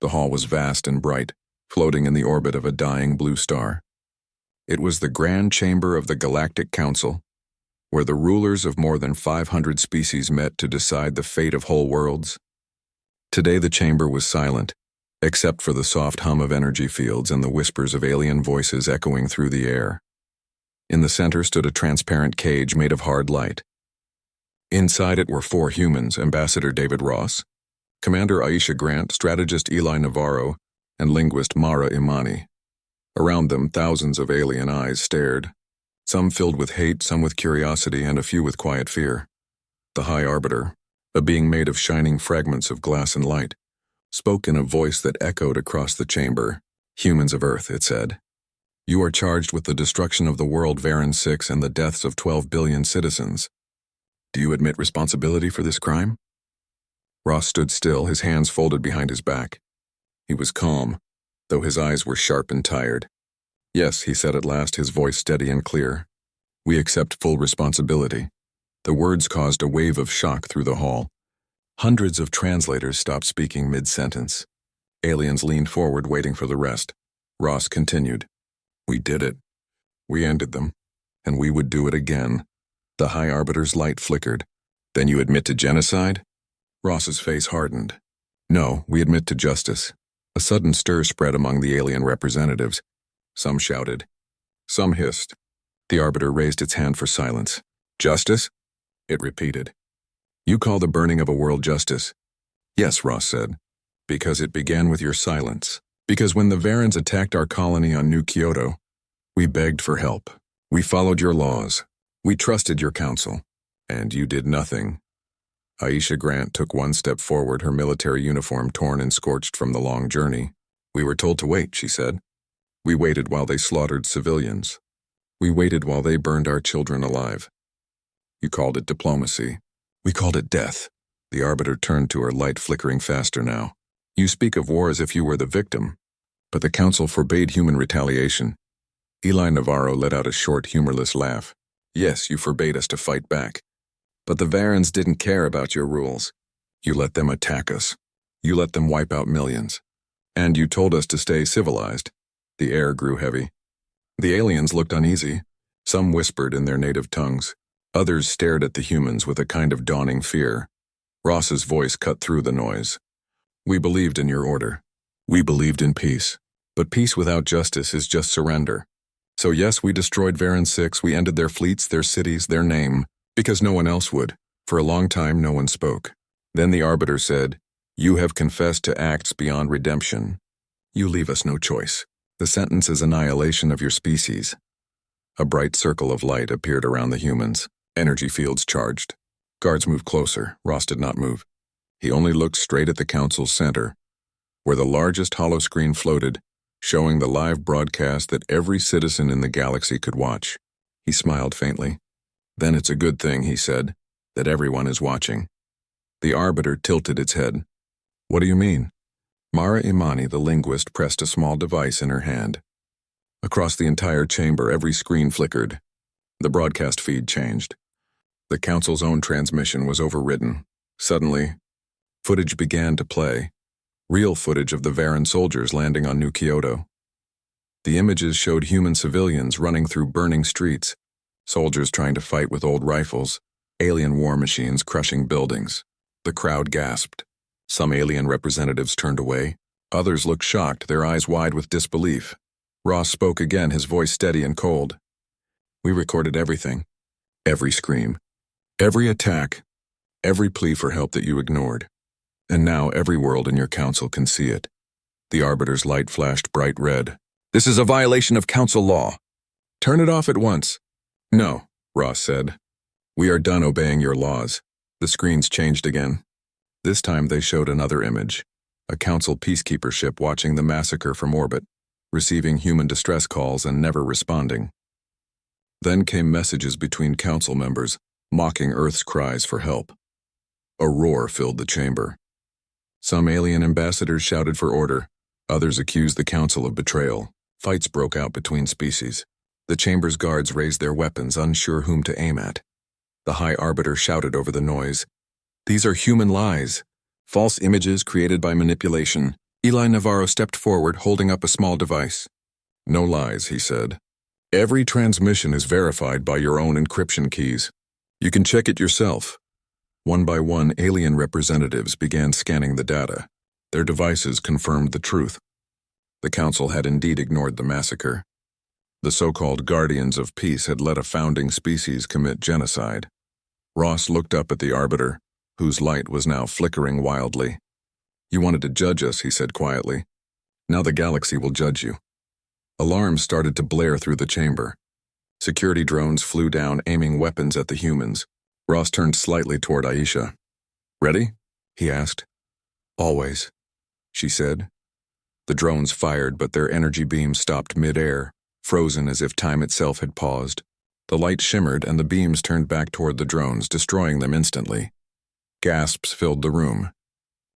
The hall was vast and bright, floating in the orbit of a dying blue star. It was the grand chamber of the Galactic Council, where the rulers of more than 500 species met to decide the fate of whole worlds. Today the chamber was silent, except for the soft hum of energy fields and the whispers of alien voices echoing through the air. In the center stood a transparent cage made of hard light. Inside it were 4 humans: Ambassador David Ross, Commander Aisha Grant, strategist Eli Navarro, and linguist Mara Imani. Around them, thousands of alien eyes stared, some filled with hate, some with curiosity, and a few with quiet fear. The High Arbiter, a being made of shining fragments of glass and light, spoke in a voice that echoed across the chamber. "Humans of Earth," it said, "you are charged with the destruction of the world Varan 6 and the deaths of 12 billion citizens. Do you admit responsibility for this crime?" Ross stood still, his hands folded behind his back. He was calm, though his eyes were sharp and tired. "Yes," he said at last, his voice steady and clear. "We accept full responsibility." The words caused a wave of shock through the hall. Hundreds of translators stopped speaking mid-sentence. Aliens leaned forward, waiting for the rest. Ross continued. "We did it. We ended them. And we would do it again." The High Arbiter's light flickered. "Then you admit to genocide?" Ross's face hardened. "No, we admit to justice." A sudden stir spread among the alien representatives. Some shouted. Some hissed. The Arbiter raised its hand for silence. "Justice?" It repeated. "You call the burning of a world justice?" "Yes," Ross said. "Because it began with your silence. Because when the Varans attacked our colony on New Kyoto, we begged for help. We followed your laws. We trusted your counsel. And you did nothing." Aisha Grant took one step forward, her military uniform torn and scorched from the long journey. "We were told to wait," she said. "We waited while they slaughtered civilians. We waited while they burned our children alive. You called it diplomacy. We called it death." The Arbiter turned to her, light flickering faster now. "You speak of war as if you were the victim. But the Council forbade human retaliation." Eli Navarro let out a short, humorless laugh. "Yes, you forbade us to fight back. But the Varans didn't care about your rules. You let them attack us. You let them wipe out millions. And you told us to stay civilized." The air grew heavy. The aliens looked uneasy. Some whispered in their native tongues. Others stared at the humans with a kind of dawning fear. Ross's voice cut through the noise. "We believed in your order. We believed in peace. But peace without justice is just surrender. So yes, we destroyed Varan 6, we ended their fleets, their cities, their name, because no one else would. For a long time, no one spoke. Then the Arbiter said, 'You have confessed to acts beyond redemption. You leave us no choice. The sentence is annihilation of your species.'" A bright circle of light appeared around the humans. Energy fields charged. Guards moved closer. Ross did not move. He only looked straight at the Council's center, where the largest holoscreen floated, showing the live broadcast that every citizen in the galaxy could watch. He smiled faintly. "Then it's a good thing," he said, "that everyone is watching." The Arbiter tilted its head. "What do you mean?" Mara Imani, the linguist, pressed a small device in her hand. Across the entire chamber, every screen flickered. The broadcast feed changed. The Council's own transmission was overridden. Suddenly, footage began to play. Real footage of the Varan soldiers landing on New Kyoto. The images showed human civilians running through burning streets, soldiers trying to fight with old rifles, alien war machines crushing buildings. The crowd gasped. Some alien representatives turned away. Others looked shocked, their eyes wide with disbelief. Ross spoke again, his voice steady and cold. "We recorded everything. Every scream. Every attack. Every plea for help that you ignored. And now every world in your council can see it." The Arbiter's light flashed bright red. "This is a violation of council law. Turn it off at once." "No," Ross said. "We are done obeying your laws." The screens changed again. This time they showed another image. A council peacekeeper ship watching the massacre from orbit, receiving human distress calls and never responding. Then came messages between council members, mocking Earth's cries for help. A roar filled the chamber. Some alien ambassadors shouted for order. Others accused the council of betrayal. Fights broke out between species. The chamber's guards raised their weapons, unsure whom to aim at. The High Arbiter shouted over the noise, "These are human lies, false images created by manipulation. Eli Navarro stepped forward, holding up a small device. "No lies," he said. "Every transmission is verified by your own encryption keys. You can check it yourself." One by one, alien representatives began scanning the data. Their devices confirmed the truth. The Council had indeed ignored the massacre. The so-called Guardians of Peace had let a founding species commit genocide. Ross looked up at the Arbiter, whose light was now flickering wildly. "You wanted to judge us," he said quietly. "Now the galaxy will judge you." Alarms started to blare through the chamber. Security drones flew down, aiming weapons at the humans. Ross turned slightly toward Aisha. "Ready?" he asked. "Always," she said. The drones fired, but their energy beams stopped mid-air, frozen as if time itself had paused. The light shimmered, and the beams turned back toward the drones, destroying them instantly. Gasps filled the room.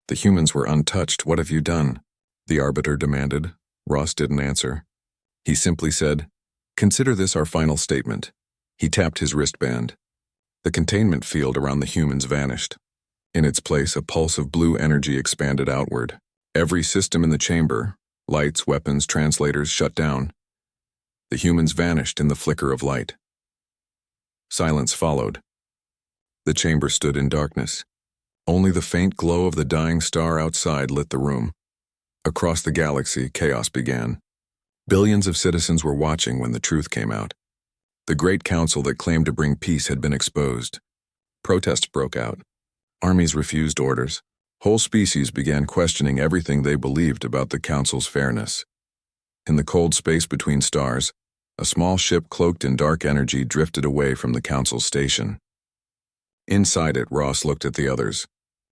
"The humans were untouched. What have you done?" the Arbiter demanded. Ross didn't answer. He simply said, "Consider this our final statement." He tapped his wristband. The containment field around the humans vanished. In its place, a pulse of blue energy expanded outward. Every system in the chamber, lights, weapons, translators, shut down. The humans vanished in the flicker of light. Silence followed. The chamber stood in darkness. Only the faint glow of the dying star outside lit the room. Across the galaxy, chaos began. Billions of citizens were watching when the truth came out. The Great Council that claimed to bring peace had been exposed. Protests broke out. Armies refused orders. Whole species began questioning everything they believed about the Council's fairness. In the cold space between stars, a small ship cloaked in dark energy drifted away from the Council's station. Inside it, Ross looked at the others.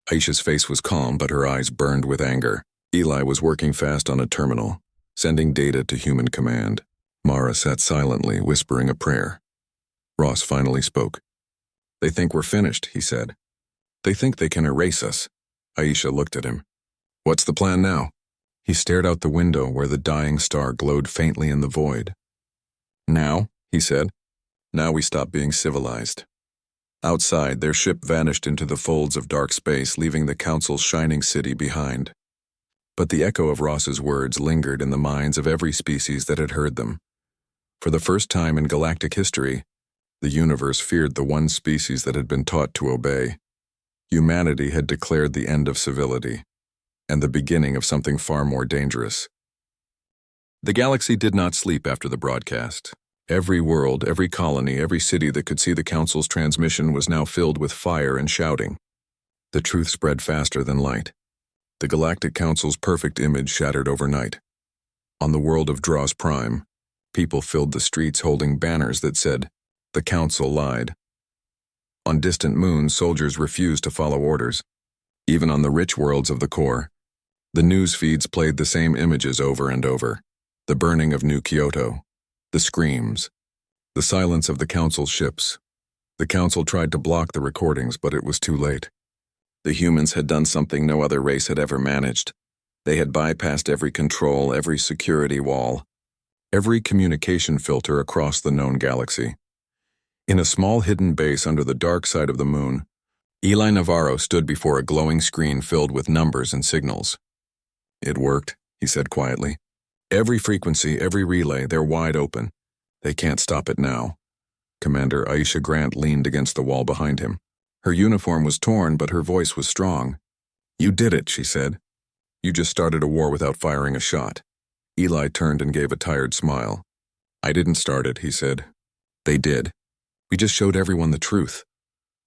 Aisha's face was calm, but her eyes burned with anger. Eli was working fast on a terminal, sending data to human command. Mara sat silently, whispering a prayer. Ross finally spoke. "They think we're finished," he said. "They think they can erase us." Aisha looked at him. "What's the plan now?" He stared out the window where the dying star glowed faintly in the void. "Now," he said, "now we stop being civilized." Outside, their ship vanished into the folds of dark space, leaving the Council's shining city behind. But the echo of Ross's words lingered in the minds of every species that had heard them. For the first time in galactic history, the universe feared the one species that had been taught to obey. Humanity had declared the end of civility, and the beginning of something far more dangerous. The galaxy did not sleep after the broadcast. Every world, every colony, every city that could see the Council's transmission was now filled with fire and shouting. The truth spread faster than light. The Galactic Council's perfect image shattered overnight. On the world of Draws Prime, people filled the streets holding banners that said, "The Council lied." On distant moons, soldiers refused to follow orders. Even on the rich worlds of the core, the news feeds played the same images over and over. The burning of New Kyoto, the screams, the silence of the Council's ships. The Council tried to block the recordings, but it was too late. The humans had done something no other race had ever managed. They had bypassed every control, every security wall, every communication filter across the known galaxy. In a small hidden base under the dark side of the moon, Eli Navarro stood before a glowing screen filled with numbers and signals. "It worked," he said quietly. "Every frequency, every relay, they're wide open. They can't stop it now." Commander Aisha Grant leaned against the wall behind him. Her uniform was torn, but her voice was strong. "You did it," she said. "You just started a war without firing a shot." Eli turned and gave a tired smile. "I didn't start it," he said. "They did. We just showed everyone the truth."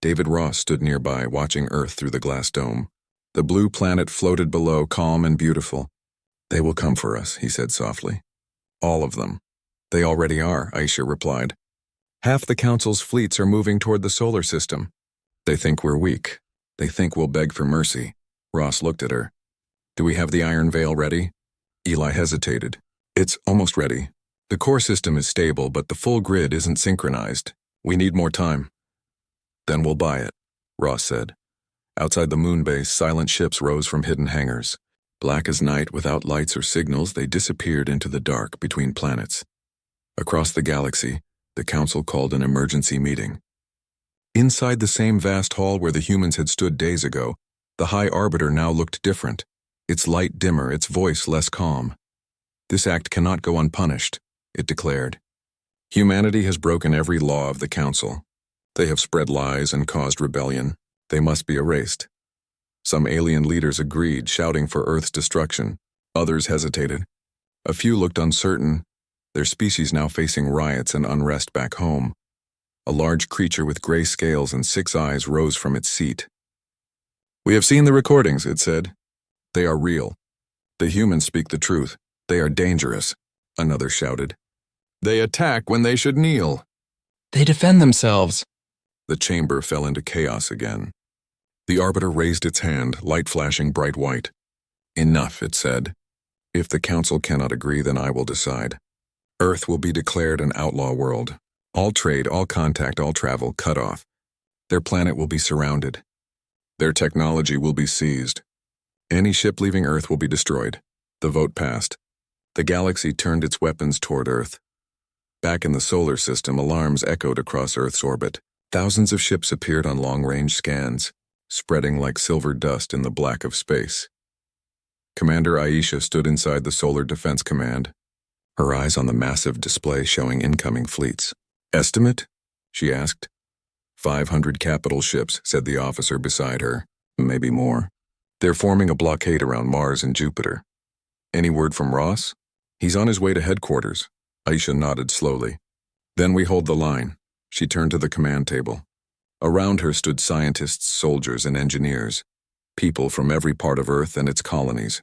David Ross stood nearby, watching Earth through the glass dome. The blue planet floated below, calm and beautiful. "They will come for us," he said softly. "All of them." "They already are," Aisha replied. "Half the Council's fleets are moving toward the solar system. They think we're weak. They think we'll beg for mercy." Ross looked at her. "Do we have the Iron Veil ready?" Eli hesitated. "It's almost ready. The core system is stable, but the full grid isn't synchronized. We need more time." "Then we'll buy it," Ross said. Outside the moon base, silent ships rose from hidden hangars. Black as night, without lights or signals, they disappeared into the dark between planets. Across the galaxy, the Council called an emergency meeting. Inside the same vast hall where the humans had stood days ago, the High Arbiter now looked different. its light dimmer, its voice less calm. This act cannot go unpunished, it declared. Humanity has broken every law of the Council. They have spread lies and caused rebellion. They must be erased. Some alien leaders agreed, shouting for Earth's destruction. Others hesitated. A few looked uncertain, their species now facing riots and unrest back home. A large creature with gray scales and 6 eyes rose from its seat. "We have seen the recordings," it said. "They are real. The humans speak the truth. They are dangerous," another shouted. "They attack when they should kneel." "They defend themselves." The chamber fell into chaos again. The Arbiter raised its hand, light flashing bright white. "Enough," it said. "If the Council cannot agree, then I will decide. Earth will be declared an outlaw world. All trade, all contact, all travel cut off. Their planet will be surrounded. Their technology will be seized. Any ship leaving Earth will be destroyed." The vote passed. The galaxy turned its weapons toward Earth. Back in the solar system, alarms echoed across Earth's orbit. Thousands of ships appeared on long-range scans, spreading like silver dust in the black of space. Commander Aisha stood inside the Solar Defense Command, her eyes on the massive display showing incoming fleets. "Estimate?" she asked. 500 capital ships, said the officer beside her. "Maybe more. They're forming a blockade around Mars and Jupiter." "Any word from Ross?" "He's on his way to headquarters." Aisha nodded slowly. "Then we hold the line." She turned to the command table. Around her stood scientists, soldiers, and engineers, people from every part of Earth and its colonies.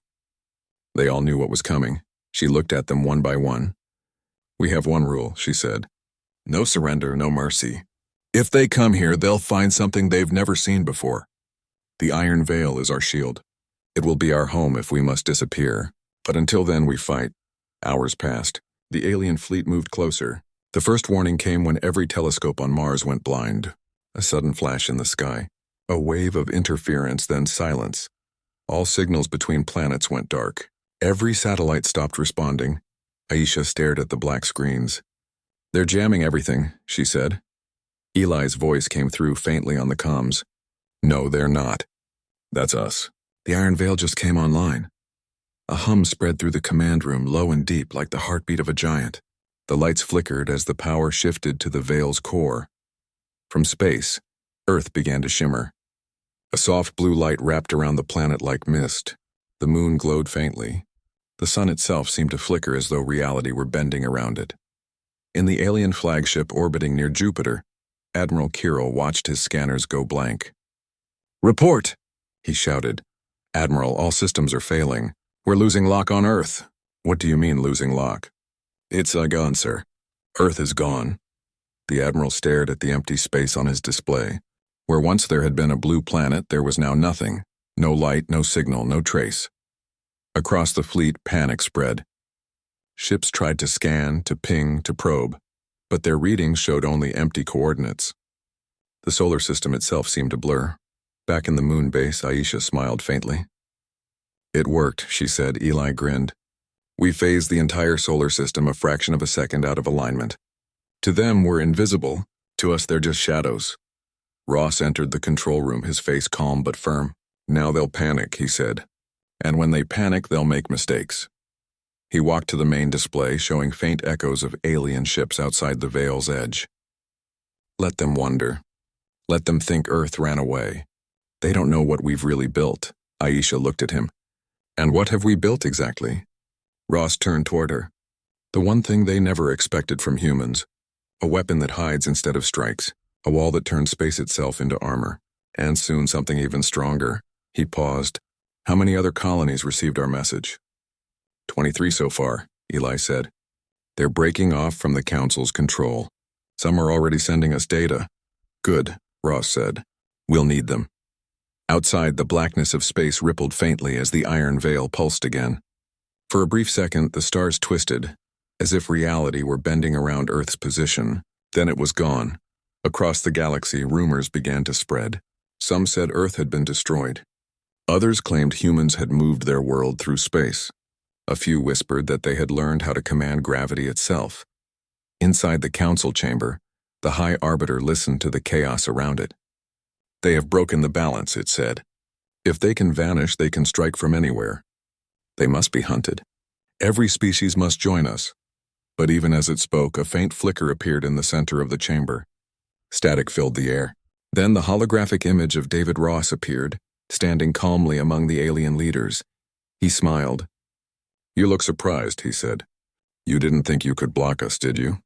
They all knew what was coming. She looked at them one by one. "We have one rule," she said. "No surrender, no mercy. If they come here, they'll find something they've never seen before. The Iron Veil is our shield. It will be our home if we must disappear. But until then, we fight." Hours passed. The alien fleet moved closer. The first warning came when every telescope on Mars went blind. A sudden flash in the sky. A wave of interference, then silence. All signals between planets went dark. Every satellite stopped responding. Aisha stared at the black screens. "They're jamming everything," she said. Eli's voice came through faintly on the comms. "No, they're not. That's us. The Iron Veil just came online." A hum spread through the command room, low and deep, like the heartbeat of a giant. The lights flickered as the power shifted to the Veil's core. From space, Earth began to shimmer. A soft blue light wrapped around the planet like mist. The moon glowed faintly. The sun itself seemed to flicker as though reality were bending around it. In the alien flagship orbiting near Jupiter, Admiral Kirill watched his scanners go blank. "Report!" he shouted. "Admiral, all systems are failing. We're losing lock on Earth." "What do you mean, losing lock?" "It's gone, sir. Earth is gone." The Admiral stared at the empty space on his display. Where once there had been a blue planet, there was now nothing. No light, no signal, no trace. Across the fleet, panic spread. Ships tried to scan, to ping, to probe, but their readings showed only empty coordinates. The solar system itself seemed to blur. Back in the moon base, Aisha smiled faintly. "It worked," she said. Eli grinned. "We phased the entire solar system a fraction of a second out of alignment. To them, we're invisible. To us, they're just shadows." Ross entered the control room, his face calm but firm. "Now they'll panic," he said. "And when they panic, they'll make mistakes." He walked to the main display, showing faint echoes of alien ships outside the Veil's edge. "Let them wonder. Let them think Earth ran away. They don't know what we've really built." Aisha looked at him. "And what have we built exactly?" Ross turned toward her. "The one thing they never expected from humans. A weapon that hides instead of strikes. A wall that turns space itself into armor. And soon something even stronger." He paused. "How many other colonies received our message?" 23 so far, Eli said. "They're breaking off from the Council's control. Some are already sending us data." "Good," Ross said. "We'll need them." Outside, the blackness of space rippled faintly as the Iron Veil pulsed again. For a brief second, the stars twisted, as if reality were bending around Earth's position. Then it was gone. Across the galaxy, rumors began to spread. Some said Earth had been destroyed. Others claimed humans had moved their world through space. A few whispered that they had learned how to command gravity itself. Inside the council chamber, the High Arbiter listened to the chaos around it. "They have broken the balance," it said. "If they can vanish, they can strike from anywhere. They must be hunted. Every species must join us. But even as it spoke, a faint flicker appeared in the center of the chamber. Static filled the air. Then the holographic image of David Ross appeared, standing calmly among the alien leaders. He smiled. "You look surprised," he said. "You didn't think you could block us, did you?"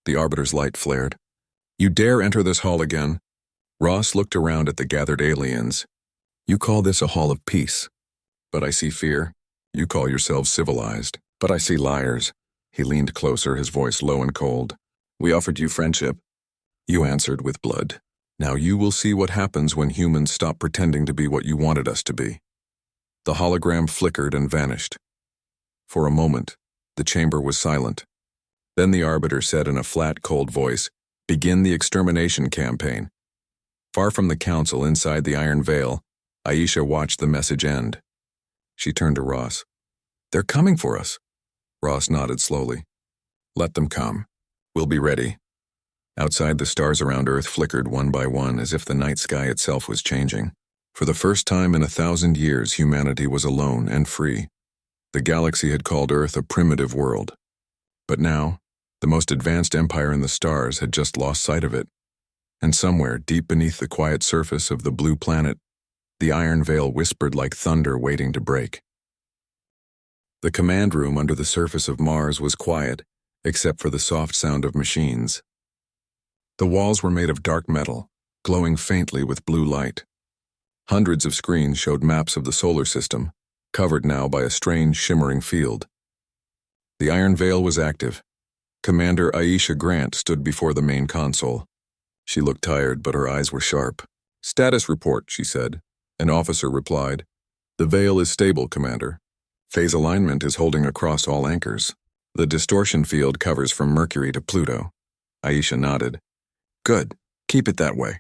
The Arbiter's light flared. "You dare enter this hall again?" Ross looked around at the gathered aliens. "You call this a hall of peace. But I see fear. You call yourselves civilized. But I see liars." He leaned closer, his voice low and cold. "We offered you friendship. You answered with blood. Now you will see what happens when humans stop pretending to be what you wanted us to be." The hologram flickered and vanished. For a moment, the chamber was silent. Then the Arbiter said in a flat, cold voice, "Begin the extermination campaign." Far from the council inside the Iron Veil, Aisha watched the message end. She turned to Ross. "They're coming for us." Ross nodded slowly. "Let them come. We'll be ready." Outside, the stars around Earth flickered one by one as if the night sky itself was changing. For the first time in 1,000 years, humanity was alone and free. The galaxy had called Earth a primitive world. But now, the most advanced empire in the stars had just lost sight of it. And somewhere, deep beneath the quiet surface of the blue planet, the Iron Veil whispered like thunder waiting to break. The command room under the surface of Mars was quiet, except for the soft sound of machines. The walls were made of dark metal, glowing faintly with blue light. Hundreds of screens showed maps of the solar system, covered now by a strange shimmering field. The Iron Veil was active. Commander Aisha Grant stood before the main console. She looked tired, but her eyes were sharp. "Status report," she said. An officer replied, "The Veil is stable, Commander. Phase alignment is holding across all anchors. The distortion field covers from Mercury to Pluto." Aisha nodded. "Good. Keep it that way."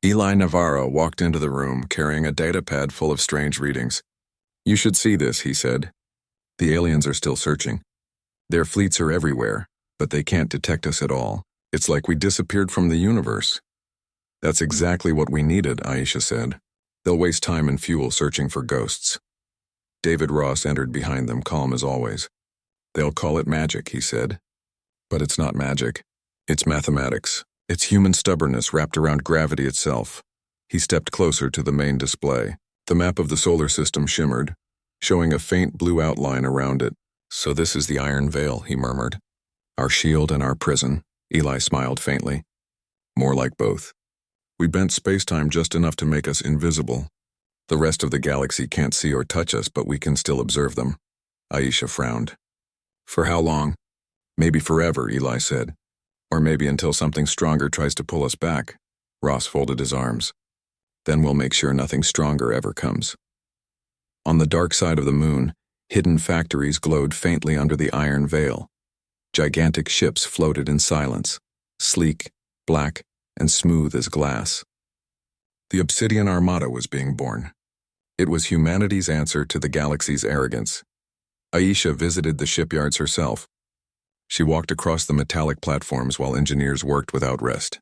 Eli Navarro walked into the room carrying a datapad full of strange readings. "You should see this," he said. "The aliens are still searching. Their fleets are everywhere, but they can't detect us at all. It's like we disappeared from the universe." "That's exactly what we needed," Aisha said. "They'll waste time and fuel searching for ghosts." David Ross entered behind them, calm as always. "They'll call it magic," he said. "But it's not magic. It's mathematics. It's human stubbornness wrapped around gravity itself." He stepped closer to the main display. The map of the solar system shimmered, showing a faint blue outline around it. "So this is the Iron Veil," he murmured. "Our shield and our prison." Eli smiled faintly. "More like both. We bent space-time just enough to make us invisible. The rest of the galaxy can't see or touch us, but we can still observe them." Aisha frowned. "For how long?" "Maybe forever," Eli said. "Or maybe until something stronger tries to pull us back." Ross folded his arms. "Then we'll make sure nothing stronger ever comes." On the dark side of the moon, hidden factories glowed faintly under the Iron Veil. Gigantic ships floated in silence, sleek, black, and smooth as glass. The Obsidian Armada was being born. It was humanity's answer to the galaxy's arrogance. Aisha visited the shipyards herself. She walked across the metallic platforms while engineers worked without rest.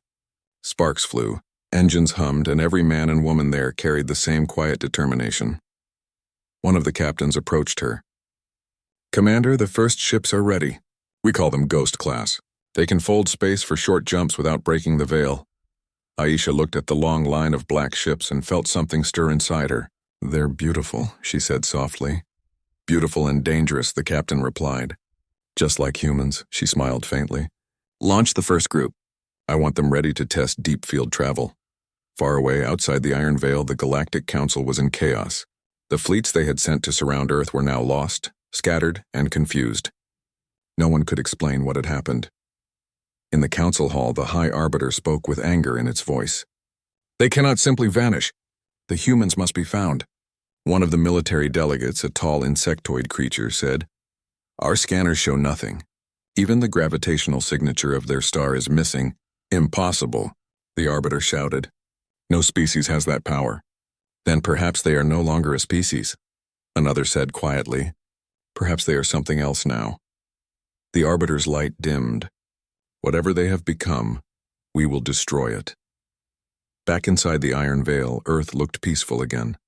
Sparks flew, engines hummed, and every man and woman there carried the same quiet determination. One of the captains approached her. "Commander, the first ships are ready. We call them Ghost Class. They can fold space for short jumps without breaking the veil." Aisha looked at the long line of black ships and felt something stir inside her. "They're beautiful," she said softly. "Beautiful and dangerous," the captain replied. "Just like humans," she smiled faintly. "Launch the first group. I want them ready to test deep field travel." Far away outside the Iron Veil, the Galactic Council was in chaos. The fleets they had sent to surround Earth were now lost, scattered, and confused. No one could explain what had happened. In the council hall, the High Arbiter spoke with anger in its voice. "They cannot simply vanish. The humans must be found." One of the military delegates, a tall insectoid creature, said, "Our scanners show nothing. Even the gravitational signature of their star is missing." "Impossible," the Arbiter shouted. "No species has that power." "Then perhaps they are no longer a species," another said quietly. "Perhaps they are something else now." The Arbiter's light dimmed. "Whatever they have become, we will destroy it." Back inside the Iron Veil, Earth looked peaceful again.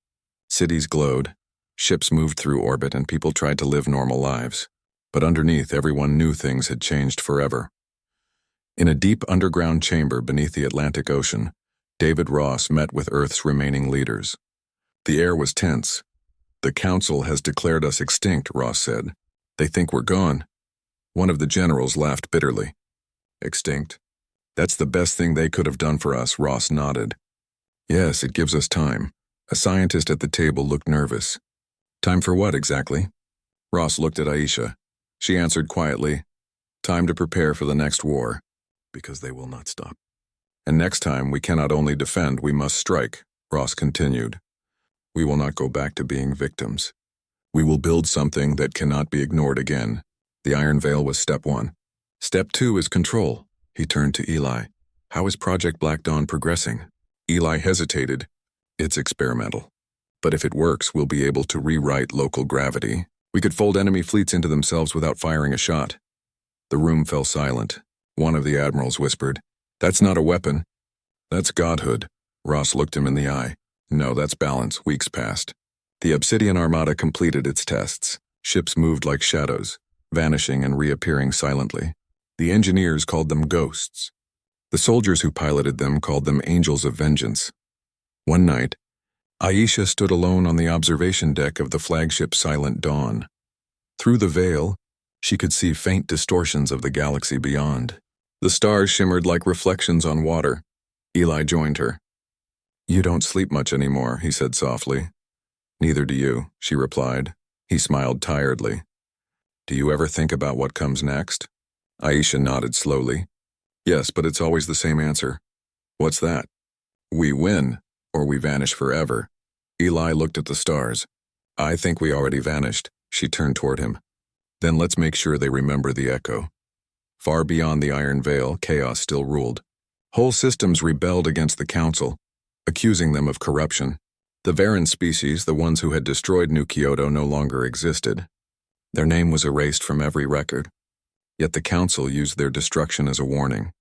Cities glowed. Ships moved through orbit and people tried to live normal lives. But underneath, everyone knew things had changed forever. In a deep underground chamber beneath the Atlantic Ocean, David Ross met with Earth's remaining leaders. The air was tense. "The Council has declared us extinct," Ross said. "They think we're gone." One of the generals laughed bitterly. "Extinct? That's the best thing they could have done for us," Ross nodded. "Yes, it gives us time." A scientist at the table looked nervous. "Time for what, exactly?" Ross looked at Aisha. She answered quietly, "Time to prepare for the next war, because they will not stop. And next time, we cannot only defend, we must strike," Ross continued. "We will not go back to being victims. We will build something that cannot be ignored again." The Iron Veil was step 1. Step 2 is control. He turned to Eli. "How is Project Black Dawn progressing?" Eli hesitated. "It's experimental. But if it works, we'll be able to rewrite local gravity. We could fold enemy fleets into themselves without firing a shot." The room fell silent. One of the admirals whispered, "That's not a weapon. That's godhood." Ross looked him in the eye. "No, that's balance." Weeks passed. The Obsidian Armada completed its tests. Ships moved like shadows, vanishing and reappearing silently. The engineers called them ghosts. The soldiers who piloted them called them angels of vengeance. One night, Aisha stood alone on the observation deck of the flagship Silent Dawn. Through the veil, she could see faint distortions of the galaxy beyond. The stars shimmered like reflections on water. Eli joined her. "You don't sleep much anymore," he said softly. "Neither do you," she replied. He smiled tiredly. "Do you ever think about what comes next?" Aisha nodded slowly. "Yes, but it's always the same answer." "What's that?" "We win, or we vanish forever." Eli looked at the stars. "I think we already vanished." She turned toward him. "Then let's make sure they remember the echo." Far beyond the Iron Veil, chaos still ruled. Whole systems rebelled against the Council, accusing them of corruption. The Varan species, the ones who had destroyed New Kyoto, no longer existed. Their name was erased from every record. Yet the Council used their destruction as a warning,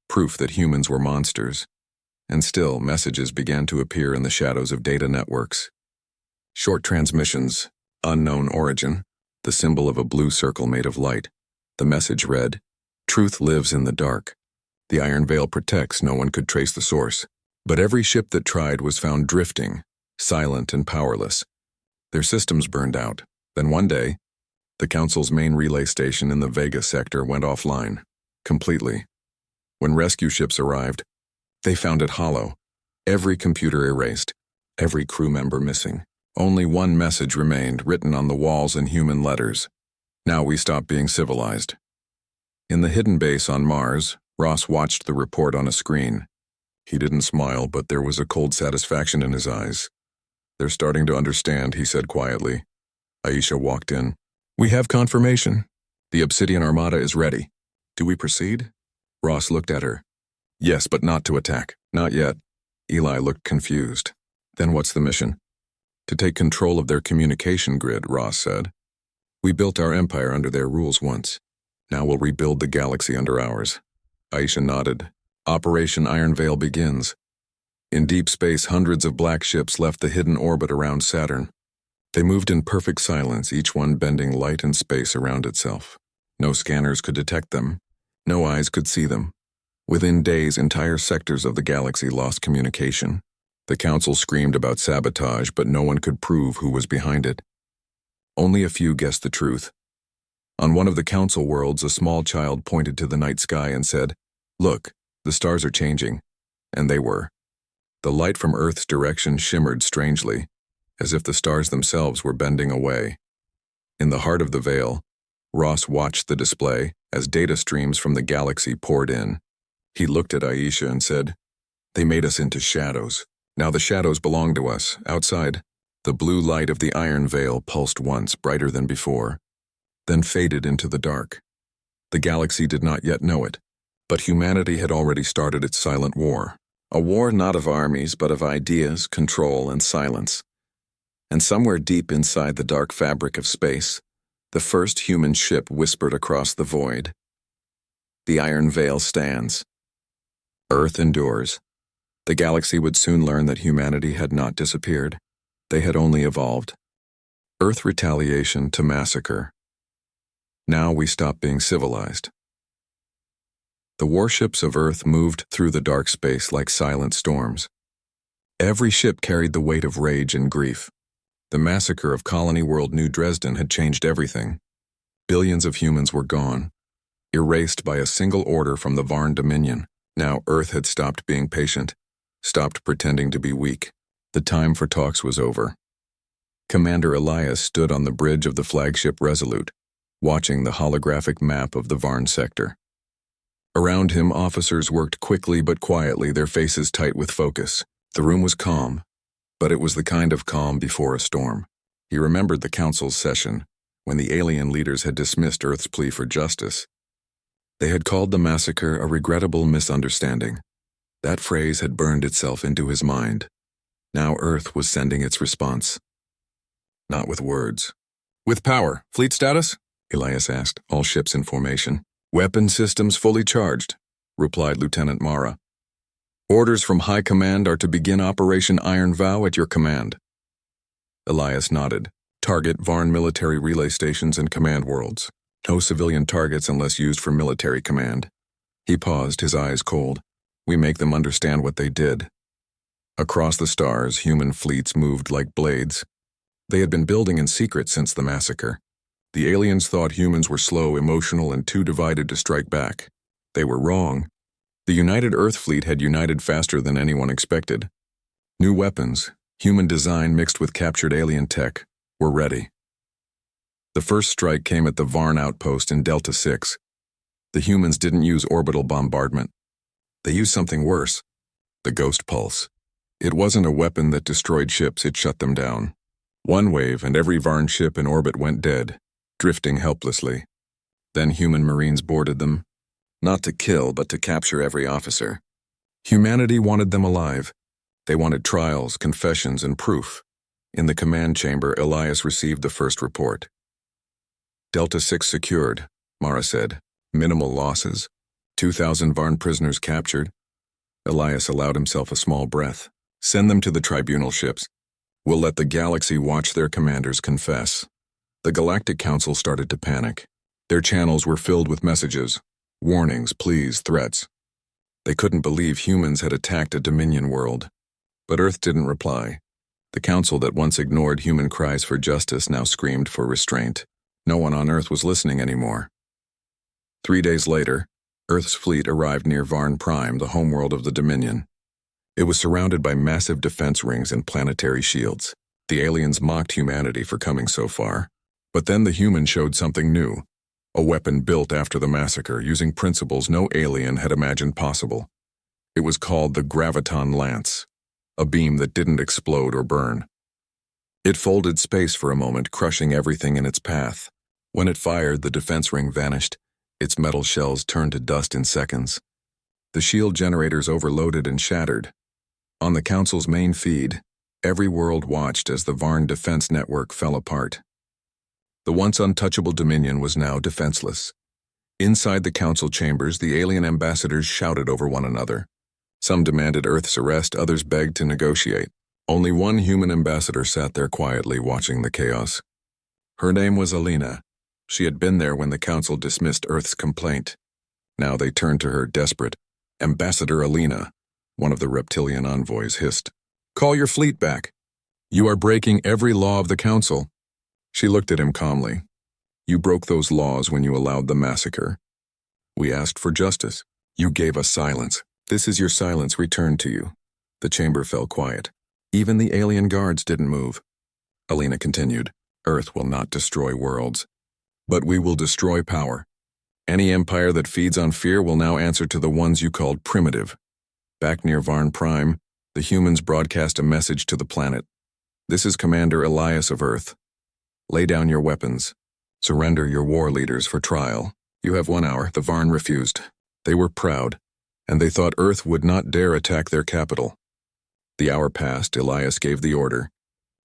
proof that humans were monsters. And still, messages began to appear in the shadows of data networks. Short transmissions, unknown origin, the symbol of a blue circle made of light. The message read, "Truth lives in the dark. The Iron Veil protects, no one could trace the source." But every ship that tried was found drifting, silent and powerless. Their systems burned out. Then one day, the Council's main relay station in the Vega sector went offline, completely. When rescue ships arrived, they found it hollow. Every computer erased, every crew member missing. Only one message remained, written on the walls in human letters. "Now we stop being civilized." In the hidden base on Mars, Ross watched the report on a screen. He didn't smile, but there was a cold satisfaction in his eyes. "They're starting to understand," he said quietly. Aisha walked in. "We have confirmation. The Obsidian Armada is ready. Do we proceed?" Ross looked at her. "Yes, but not to attack. Not yet." Eli looked confused. "Then what's the mission?" "To take control of their communication grid," Ross said. "We built our empire under their rules once. Now we'll rebuild the galaxy under ours." Aisha nodded. Operation Iron Veil begins. In deep space, hundreds of black ships left the hidden orbit around Saturn. They moved in perfect silence, each one bending light and space around itself. No scanners could detect them. No eyes could see them. Within days, entire sectors of the galaxy lost communication. The Council screamed about sabotage, but no one could prove who was behind it. Only a few guessed the truth. On one of the Council worlds, a small child pointed to the night sky and said, "Look, the stars are changing." And they were. The light from Earth's direction shimmered strangely, as if the stars themselves were bending away. In the heart of the veil, Ross watched the display as data streams from the galaxy poured in. He looked at Aisha and said, "They made us into shadows. Now the shadows belong to us, outside." The blue light of the Iron Veil pulsed once, brighter than before, then faded into the dark. The galaxy did not yet know it, but humanity had already started its silent war. A war not of armies, but of ideas, control, and silence. And somewhere deep inside the dark fabric of space, the first human ship whispered across the void. The Iron Veil stands. Earth endures. The galaxy would soon learn that humanity had not disappeared. They had only evolved. Earth retaliation to massacre. Now we stop being civilized. The warships of Earth moved through the dark space like silent storms. Every ship carried the weight of rage and grief. The massacre of Colony World New Dresden had changed everything. Billions of humans were gone, erased by a single order from the Varn Dominion. Now Earth had stopped being patient, stopped pretending to be weak. The time for talks was over. Commander Elias stood on the bridge of the flagship Resolute, watching the holographic map of the Varn sector. Around him, officers worked quickly but quietly, their faces tight with focus. The room was calm, but it was the kind of calm before a storm. He remembered the council's session, when the alien leaders had dismissed Earth's plea for justice. They had called the massacre a regrettable misunderstanding. That phrase had burned itself into his mind. Now Earth was sending its response. Not with words. With power. Fleet status? Elias asked, all ships in formation. Weapon systems fully charged, replied Lieutenant Mara. Orders from High Command are to begin Operation Iron Vow at your command. Elias nodded. Target Varn military relay stations and command worlds. No civilian targets unless used for military command. He paused, his eyes cold. We make them understand what they did. Across the stars, human fleets moved like blades. They had been building in secret since the massacre. The aliens thought humans were slow, emotional, and too divided to strike back. They were wrong. The United Earth Fleet had united faster than anyone expected. New weapons, human design mixed with captured alien tech, were ready. The first strike came at the Varn outpost in Delta 6. The humans didn't use orbital bombardment. They used something worse, the Ghost Pulse. It wasn't a weapon that destroyed ships, it shut them down. One wave and every Varn ship in orbit went dead, drifting helplessly. Then human marines boarded them, not to kill but to capture every officer. Humanity wanted them alive. They wanted trials, confessions, and proof. In the command chamber, Elias received the first report. Delta 6 secured, Mara said. Minimal losses. 2,000 Varn prisoners captured. Elias allowed himself a small breath. Send them to the tribunal ships. We'll let the galaxy watch their commanders confess. The Galactic Council started to panic. Their channels were filled with messages, warnings, pleas, threats. They couldn't believe humans had attacked a Dominion world. But Earth didn't reply. The Council that once ignored human cries for justice now screamed for restraint. No one on Earth was listening anymore. 3 days later, Earth's fleet arrived near Varn Prime, the homeworld of the Dominion. It was surrounded by massive defense rings and planetary shields. The aliens mocked humanity for coming so far. But then the humans showed something new. A weapon built after the massacre, using principles no alien had imagined possible. It was called the Graviton Lance, a beam that didn't explode or burn. It folded space for a moment, crushing everything in its path. When it fired, the defense ring vanished. Its metal shells turned to dust in seconds. The shield generators overloaded and shattered. On the Council's main feed, every world watched as the Varn defense network fell apart. The once untouchable Dominion was now defenseless. Inside the Council chambers, the alien ambassadors shouted over one another. Some demanded Earth's arrest, others begged to negotiate. Only one human ambassador sat there quietly watching the chaos. Her name was Alina. She had been there when the Council dismissed Earth's complaint. Now they turned to her, desperate. Ambassador Alina, one of the reptilian envoys, hissed. Call your fleet back. You are breaking every law of the Council. She looked at him calmly. You broke those laws when you allowed the massacre. We asked for justice. You gave us silence. This is your silence returned to you. The chamber fell quiet. Even the alien guards didn't move. Alina continued. Earth will not destroy worlds. But we will destroy power. Any empire that feeds on fear will now answer to the ones you called primitive. Back near Varn Prime, the humans broadcast a message to the planet. This is Commander Elias of Earth. Lay down your weapons. Surrender your war leaders for trial. You have 1 hour. The Varn refused. They were proud, and they thought Earth would not dare attack their capital. The hour passed. Elias gave the order.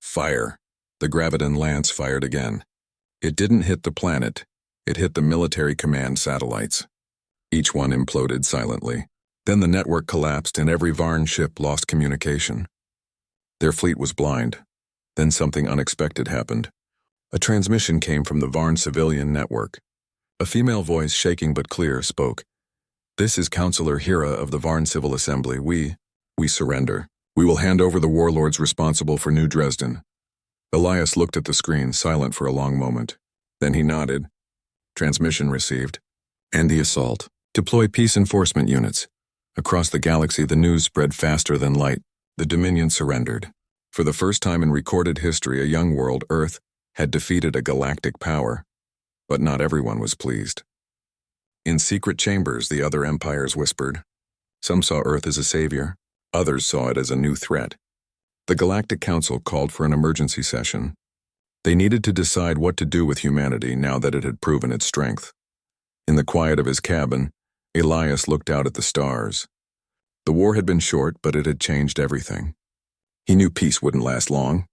Fire. The Graviton Lance fired again. It didn't hit the planet. It hit the military command satellites. Each one imploded silently. Then the network collapsed and every Varn ship lost communication. Their fleet was blind. Then something unexpected happened. A transmission came from the Varn civilian network. A female voice, shaking but clear, spoke. "This is Counselor Hira of the Varn Civil Assembly. We surrender. We will hand over the warlords responsible for New Dresden." Elias looked at the screen, silent for a long moment. Then he nodded. Transmission received. "End the assault. Deploy peace enforcement units." Across the galaxy, the news spread faster than light. The Dominion surrendered. For the first time in recorded history, a young world, Earth, had defeated a galactic power. But not everyone was pleased. In secret chambers, the other empires whispered. Some saw Earth as a savior. Others saw it as a new threat. The Galactic Council called for an emergency session. They needed to decide what to do with humanity now that it had proven its strength. In the quiet of his cabin, Elias looked out at the stars. The war had been short, but it had changed everything. He knew peace wouldn't last long.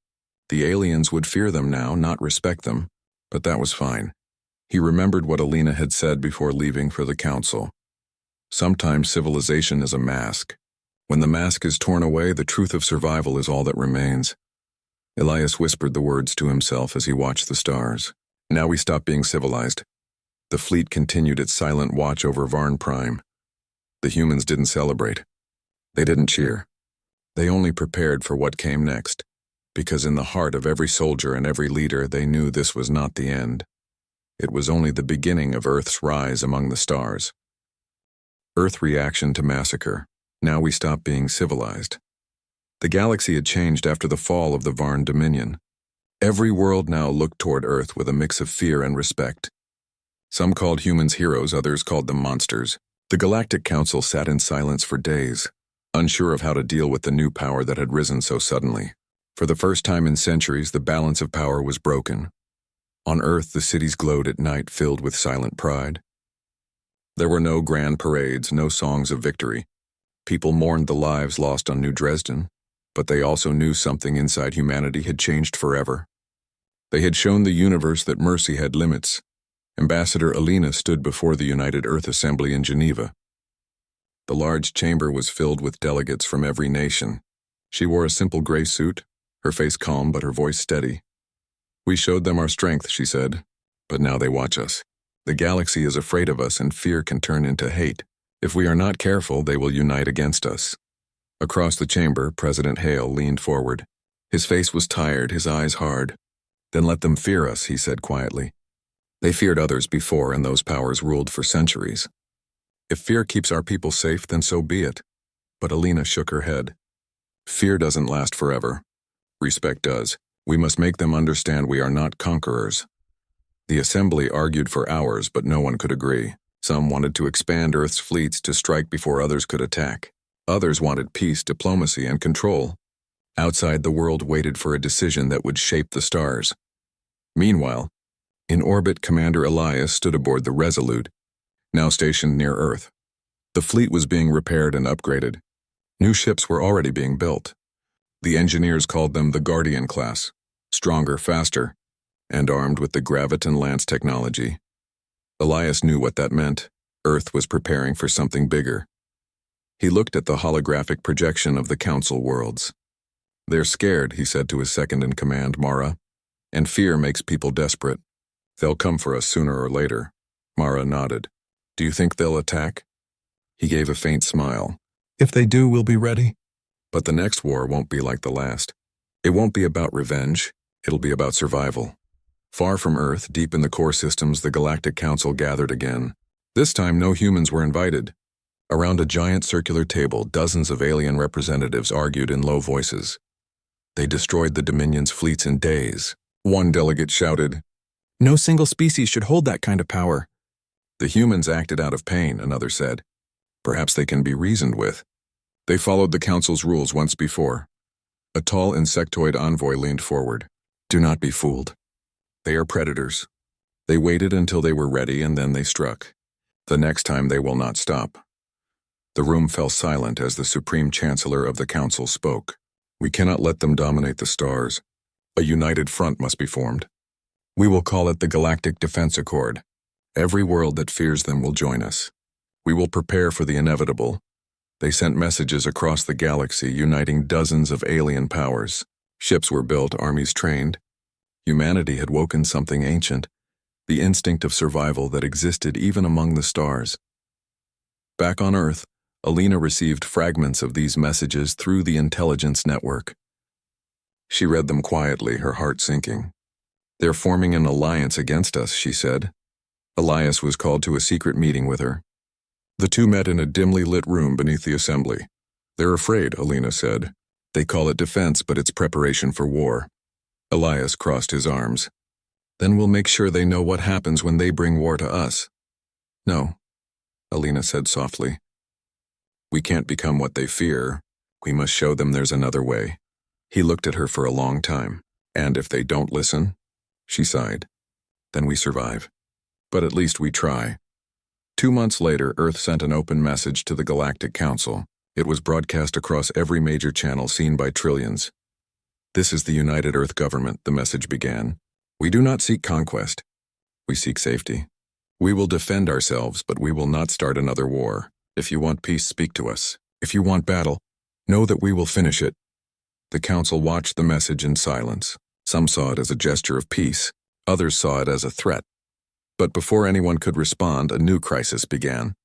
The aliens would fear them now, not respect them, but that was fine. He remembered what Alina had said before leaving for the council. Sometimes civilization is a mask. When the mask is torn away, the truth of survival is all that remains. Elias whispered the words to himself as he watched the stars. Now we stop being civilized. The fleet continued its silent watch over Varn Prime. The humans didn't celebrate. They didn't cheer. They only prepared for what came next, because in the heart of every soldier and every leader they knew this was not the end. It was only the beginning of Earth's rise among the stars. Earth reaction to Massacre. Now we stop being civilized. The galaxy had changed after the fall of the Varn Dominion. Every world now looked toward Earth with a mix of fear and respect. Some called humans heroes, others called them monsters. The Galactic Council sat in silence for days, unsure of how to deal with the new power that had risen so suddenly. For the first time in centuries, the balance of power was broken. On Earth, the cities glowed at night, filled with silent pride. There were no grand parades, no songs of victory. People mourned the lives lost on New Dresden, but they also knew something inside humanity had changed forever. They had shown the universe that mercy had limits. Ambassador Alina stood before the United Earth Assembly in Geneva. The large chamber was filled with delegates from every nation. She wore a simple gray suit, her face calm but her voice steady. "We showed them our strength," she said, "but now they watch us. The galaxy is afraid of us and fear can turn into hate. If we are not careful, they will unite against us." Across the chamber, President Hale leaned forward. His face was tired, his eyes hard. "Then let them fear us," he said quietly. "They feared others before, and those powers ruled for centuries. If fear keeps our people safe, then so be it." But Alina shook her head. "Fear doesn't last forever. Respect does. We must make them understand we are not conquerors." The assembly argued for hours, but no one could agree. Some wanted to expand Earth's fleets to strike before others could attack. Others wanted peace, diplomacy, and control. Outside, the world waited for a decision that would shape the stars. Meanwhile, in orbit, Commander Elias stood aboard the Resolute, now stationed near Earth. The fleet was being repaired and upgraded. New ships were already being built. The engineers called them the Guardian class, stronger, faster, and armed with the Graviton Lance technology. Elias knew what that meant. Earth was preparing for something bigger. He looked at the holographic projection of the Council worlds. "They're scared," he said to his second-in-command, Mara, "and fear makes people desperate. They'll come for us sooner or later." Mara nodded. "Do you think they'll attack?" He gave a faint smile. "If they do, we'll be ready. But the next war won't be like the last. It won't be about revenge. It'll be about survival." Far from Earth, deep in the core systems, the Galactic Council gathered again. This time, no humans were invited. Around a giant circular table, dozens of alien representatives argued in low voices. They destroyed the Dominion's fleets in days. One delegate shouted, "No single species should hold that kind of power." "The humans acted out of pain," another said. "Perhaps they can be reasoned with." They followed the Council's rules once before. A tall insectoid envoy leaned forward. "Do not be fooled. They are predators. They waited until they were ready and then they struck. The next time they will not stop." The room fell silent as the Supreme Chancellor of the Council spoke. "We cannot let them dominate the stars. A united front must be formed. We will call it the Galactic Defense Accord. Every world that fears them will join us. We will prepare for the inevitable." They sent messages across the galaxy, uniting dozens of alien powers. Ships were built, armies trained. Humanity had woken something ancient, the instinct of survival that existed even among the stars. Back on Earth, Alina received fragments of these messages through the intelligence network. She read them quietly, her heart sinking. "They're forming an alliance against us," she said. Elias was called to a secret meeting with her. The two met in a dimly lit room beneath the assembly. "They're afraid," Alina said. "They call it defense, but it's preparation for war." Elias crossed his arms. "Then we'll make sure they know what happens when they bring war to us." "No," Alina said softly. "We can't become what they fear. We must show them there's another way." He looked at her for a long time. "And if they don't listen?" She sighed. "Then we survive. But at least we try." 2 months later, Earth sent an open message to the Galactic Council. It was broadcast across every major channel seen by trillions. "This is the United Earth Government," the message began. "We do not seek conquest. We seek safety. We will defend ourselves, but we will not start another war. If you want peace, speak to us. If you want battle, know that we will finish it." The Council watched the message in silence. Some saw it as a gesture of peace. Others saw it as a threat. But before anyone could respond, a new crisis began.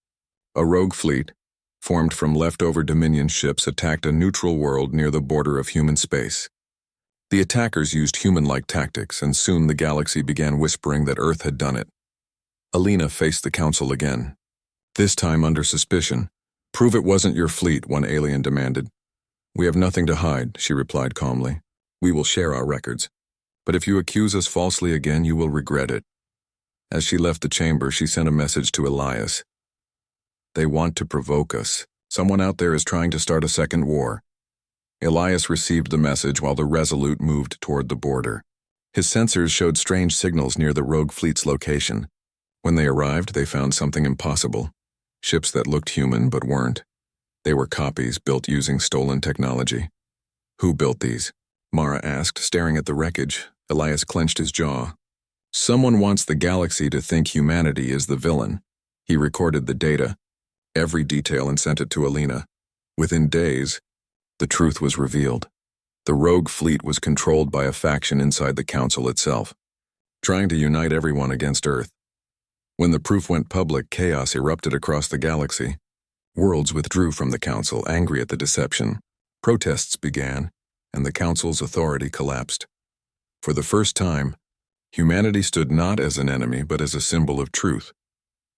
A rogue fleet, formed from leftover Dominion ships, attacked a neutral world near the border of human space. The attackers used human-like tactics, and soon the galaxy began whispering that Earth had done it. Alina faced the Council again. This time under suspicion. "Prove it wasn't your fleet," one alien demanded. "We have nothing to hide," she replied calmly. "We will share our records. But if you accuse us falsely again, you will regret it." As she left the chamber, she sent a message to Elias. "They want to provoke us. Someone out there is trying to start a second war." Elias received the message while the Resolute moved toward the border. His sensors showed strange signals near the rogue fleet's location. When they arrived, they found something impossible. Ships that looked human but weren't. They were copies built using stolen technology. "Who built these?" Mara asked, staring at the wreckage. Elias clenched his jaw. "Someone wants the galaxy to think humanity is the villain." He recorded the data, every detail, and sent it to Alina. Within days, the truth was revealed. The rogue fleet was controlled by a faction inside the Council itself, trying to unite everyone against Earth. When the proof went public, chaos erupted across the galaxy. Worlds withdrew from the Council, angry at the deception. Protests began, and the Council's authority collapsed. For the first time, humanity stood not as an enemy, but as a symbol of truth.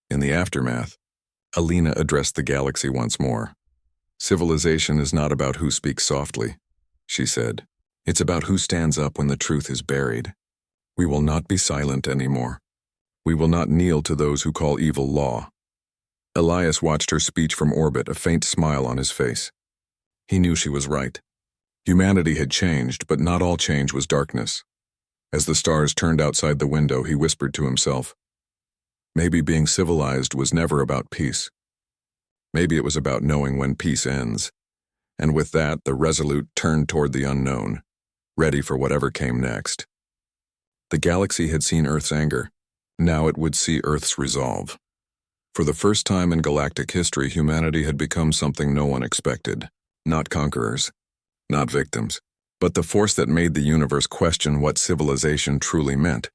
In the aftermath, Alina addressed the galaxy once more. "Civilization is not about who speaks softly," she said. "It's about who stands up when the truth is buried. We will not be silent anymore. We will not kneel to those who call evil law." Elias watched her speech from orbit, a faint smile on his face. He knew she was right. Humanity had changed, but not all change was darkness. As the stars turned outside the window, he whispered to himself, "Maybe being civilized was never about peace. Maybe it was about knowing when peace ends." And with that, the Resolute turned toward the unknown, ready for whatever came next. The galaxy had seen Earth's anger. Now it would see Earth's resolve. For the first time in galactic history, humanity had become something no one expected. Not conquerors, not victims, but the force that made the universe question what civilization truly meant.